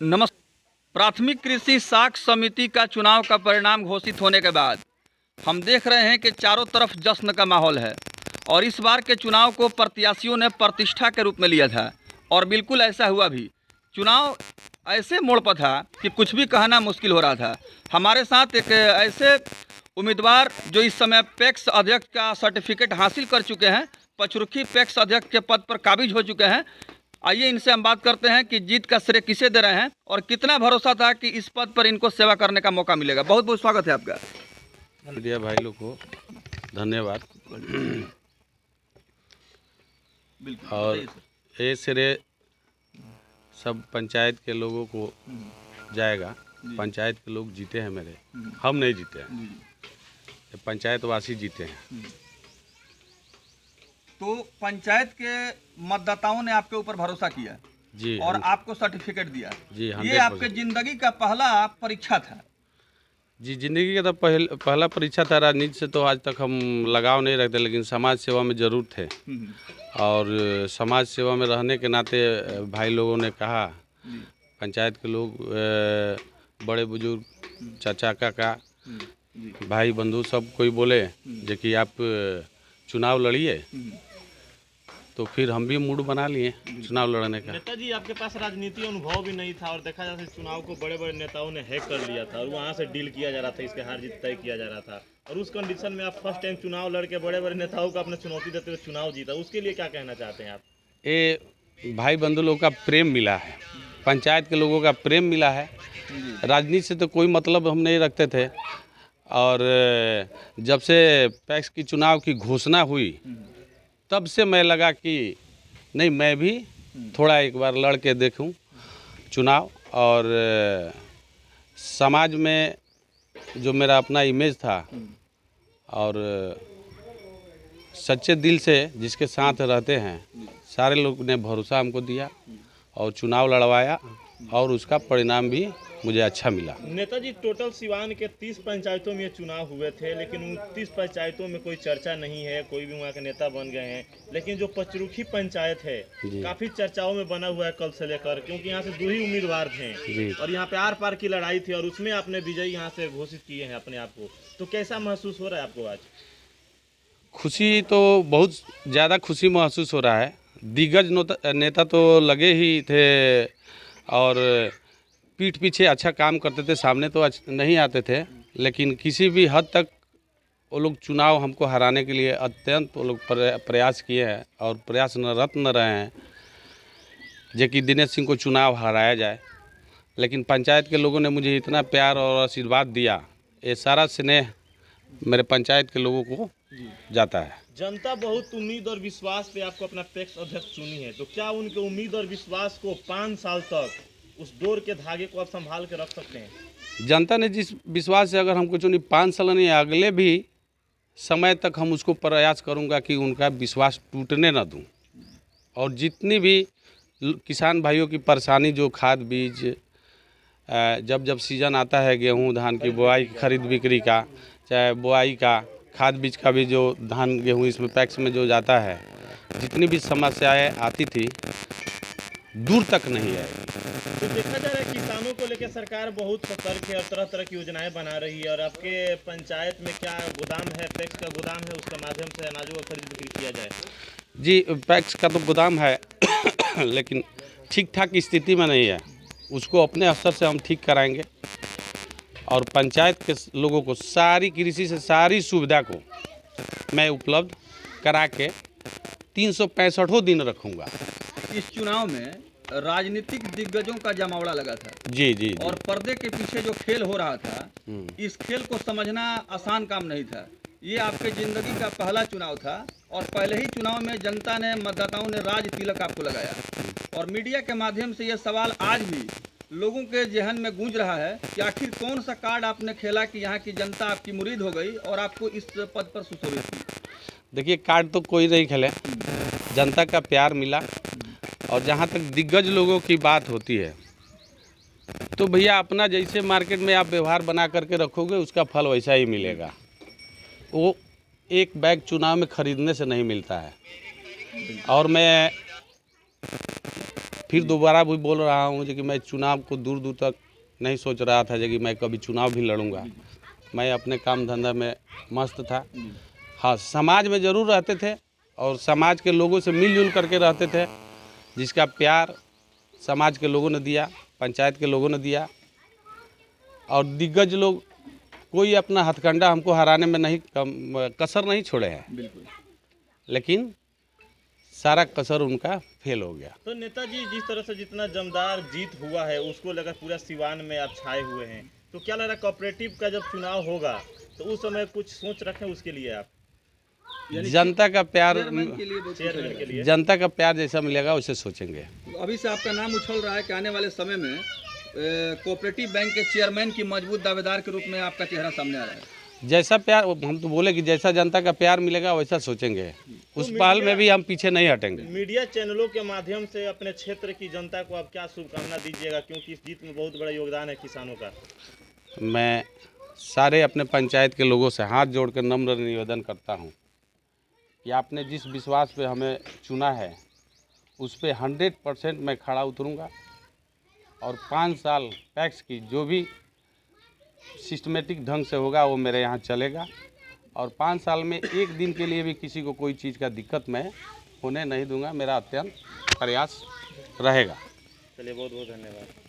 नमस्कार। प्राथमिक कृषि साख समिति का चुनाव का परिणाम घोषित होने के बाद हम देख रहे हैं कि चारों तरफ जश्न का माहौल है और इस बार के चुनाव को प्रत्याशियों ने प्रतिष्ठा के रूप में लिया था और बिल्कुल ऐसा हुआ भी। चुनाव ऐसे मोड़ पर था कि कुछ भी कहना मुश्किल हो रहा था। हमारे साथ एक ऐसे उम्मीदवार जो इस समय पैक्स अध्यक्ष का सर्टिफिकेट हासिल कर चुके हैं, पचरुखी पैक्स अध्यक्ष के पद पर काबिज हो चुके हैं। आइए इनसे हम बात करते हैं कि जीत का श्रेय किसे दे रहे हैं और कितना भरोसा था कि इस पद पर इनको सेवा करने का मौका मिलेगा। बहुत बहुत स्वागत है आपका। मीडिया भाई लोग को धन्यवाद। और ये श्रेय सब पंचायत के लोगों को जाएगा। पंचायत के लोग जीते हैं मेरे, हम नहीं जीते हैं, ये पंचायत वासी जीते हैं। तो पंचायत के मतदाताओं ने आपके ऊपर भरोसा किया जी और आपको सर्टिफिकेट दिया जी। ये आपके जिंदगी का पहला परीक्षा था जी, जिंदगी का तो पहला परीक्षा था। राजनीति से तो आज तक हम लगाव नहीं रखते, लेकिन समाज सेवा में ज़रूर थे। और समाज सेवा में रहने के नाते भाई लोगों ने कहा, पंचायत के लोग, बड़े बुजुर्ग, चाचा काका, भाई बंधु सब कोई बोले जो कि आप चुनाव लड़िए। तो फिर हम भी मूड बना लिए चुनाव लड़ने का। नेताजी, आपके पास राजनीति अनुभव भी नहीं था और देखा जाता चुनाव को बड़े बड़े नेताओं ने हैक कर लिया था और वहाँ से डील किया जा रहा था, इसके हार जीत तय किया जा रहा था। और उस कंडीशन में आप फर्स्ट टाइम चुनाव लड़के बड़े बड़े नेताओं को अपने चुनौती देते हुए चुनाव जीता, उसके लिए क्या कहना चाहते हैं आप? ये भाई बंधु लोगों का प्रेम मिला है, पंचायत के लोगों का प्रेम मिला है। राजनीति से तो कोई मतलब हम नहीं रखते थे। और जब से पैक्स की चुनाव की घोषणा हुई तब से मैं लगा कि नहीं, मैं भी थोड़ा एक बार लड़ के देखूं चुनाव। और समाज में जो मेरा अपना इमेज था और सच्चे दिल से जिसके साथ रहते हैं, सारे लोग ने भरोसा हमको दिया और चुनाव लड़वाया और उसका परिणाम भी मुझे अच्छा मिला। नेताजी, टोटल सिवान के 30 पंचायतों में ये चुनाव हुए थे, लेकिन उन 30 पंचायतों में कोई चर्चा नहीं है, कोई भी वहाँ के नेता बन गए हैं। लेकिन जो पचरुखी पंचायत है काफ़ी चर्चाओं में बना हुआ है कल से लेकर, क्योंकि यहाँ से 2 ही उम्मीदवार थे और यहाँ पे आर पार की लड़ाई थी और उसमें आपने विजयी यहाँ से घोषित किए हैं अपने आप को। तो कैसा महसूस हो रहा है आपको आज? खुशी तो बहुत ज़्यादा खुशी महसूस हो रहा है। दिग्गज नेता तो लगे ही थे और पीठ पीछे अच्छा काम करते थे, सामने तो नहीं आते थे, लेकिन किसी भी हद तक वो लोग चुनाव हमको हराने के लिए अत्यंत वो लोग प्रयास किए हैं और प्रयासरत न रहे हैं जो कि दिनेश सिंह को चुनाव हराया जाए। लेकिन पंचायत के लोगों ने मुझे इतना प्यार और आशीर्वाद दिया, ये सारा स्नेह मेरे पंचायत के लोगों को जाता है। जनता बहुत उम्मीद और विश्वास पे आपको अपना पैक्स अध्यक्ष चुनी है, तो क्या उनके उम्मीद और विश्वास को 5 साल तक उस डोर के धागे को आप संभाल के रख सकते हैं? जनता ने जिस विश्वास से अगर हमको चुनी, 5 साल नहीं, अगले भी समय तक हम उसको प्रयास करूंगा कि उनका विश्वास टूटने ना दूं। और जितनी भी किसान भाइयों की परेशानी, जो खाद बीज, जब जब सीज़न आता है गेहूं धान की बुआई खरीद बिक्री का, चाहे बुआई का, खाद बीज का भी, जो धान गेहूं इसमें पैक्स में जो जाता है, जितनी भी समस्याएं आती थी दूर तक नहीं आएगी। तो देखा जा रहा है किसानों को लेकर सरकार बहुत सतर्क है और तरह तरह की योजनाएं बना रही है। और आपके पंचायत में क्या गोदाम है, पैक्स का गोदाम है, उसके माध्यम से अनाजों का खरीद बिक्री किया जाए? जी, पैक्स का तो गोदाम है लेकिन ठीक ठाक स्थिति में नहीं है, उसको अपने स्तर से हम ठीक कराएंगे और पंचायत के लोगों को सारी कृषि से सारी सुविधा को मैं उपलब्ध करा के 365 दिन रखूँगा। इस चुनाव में राजनीतिक दिग्गजों का जमावड़ा लगा था। जी। और पर्दे के पीछे जो खेल हो रहा था, इस खेल को समझना आसान काम नहीं था। ये आपके जिंदगी का पहला चुनाव था और पहले ही चुनाव में जनता ने, मतदाताओं ने राज तिलक आपको लगाया। और मीडिया के माध्यम से ये सवाल आज भी लोगों के जहन में गूंज रहा है कि आखिर कौन सा कार्ड आपने खेला कि यहाँ की जनता आपकी मुरीद हो गई और आपको इस पद पर सुशोभित की? देखिए, कार्ड तो कोई नहीं खेले, जनता का प्यार मिला। और जहाँ तक दिग्गज लोगों की बात होती है, तो भैया अपना जैसे मार्केट में आप व्यवहार बना करके रखोगे, उसका फल वैसा ही मिलेगा। वो एक बैग चुनाव में खरीदने से नहीं मिलता है। और मैं फिर दोबारा भी बोल रहा हूँ जो कि मैं चुनाव को दूर दूर तक नहीं सोच रहा था जो कि मैं कभी चुनाव भी लड़ूंगा। मैं अपने काम धंधा में मस्त था। हाँ, समाज में ज़रूर रहते थे और समाज के लोगों से मिलजुल करके रहते थे, जिसका प्यार समाज के लोगों ने दिया, पंचायत के लोगों ने दिया। और दिग्गज लोग कोई अपना हथकंडा हमको हराने में नहीं कसर नहीं छोड़े हैं, बिल्कुल। लेकिन सारा कसर उनका फेल हो गया। तो नेताजी जिस तरह से जितना जमदार जीत हुआ है उसको लेकर पूरा सिवान में आप छाए हुए हैं, तो क्या लग रहा है कोऑपरेटिव का जब चुनाव होगा तो उस समय कुछ सोच रखें उसके लिए आप? जनता का प्यार, चेयरमैन के लिए वोट चेयरमैन के लिए जनता का प्यार जैसा मिलेगा वैसे सोचेंगे। अभी से आपका नाम उछल रहा है कि आने वाले समय में कोऑपरेटिव बैंक के चेयरमैन की मजबूत दावेदार के रूप में आपका चेहरा सामने आ रहा है। जैसा प्यार, हम तो बोले कि जैसा जनता का प्यार मिलेगा वैसा सोचेंगे। उस पहल में भी हम पीछे नहीं हटेंगे। मीडिया चैनलों के माध्यम से अपने क्षेत्र की जनता को आप क्या शुभकामना दीजिएगा, क्योंकि इस जीत में बहुत बड़ा योगदान है किसानों का? मैं सारे अपने पंचायत के लोगों से हाथ जोड़ कर नम्र निवेदन करता हूं कि आपने जिस विश्वास पे हमें चुना है उस पे 100% मैं खड़ा उतरूंगा और 5 साल टैक्स की जो भी सिस्टमेटिक ढंग से होगा वो मेरे यहाँ चलेगा। और 5 साल में एक दिन के लिए भी किसी को कोई चीज़ का दिक्कत मैं होने नहीं दूंगा। मेरा अत्यंत प्रयास रहेगा। चलिए, बहुत बहुत धन्यवाद।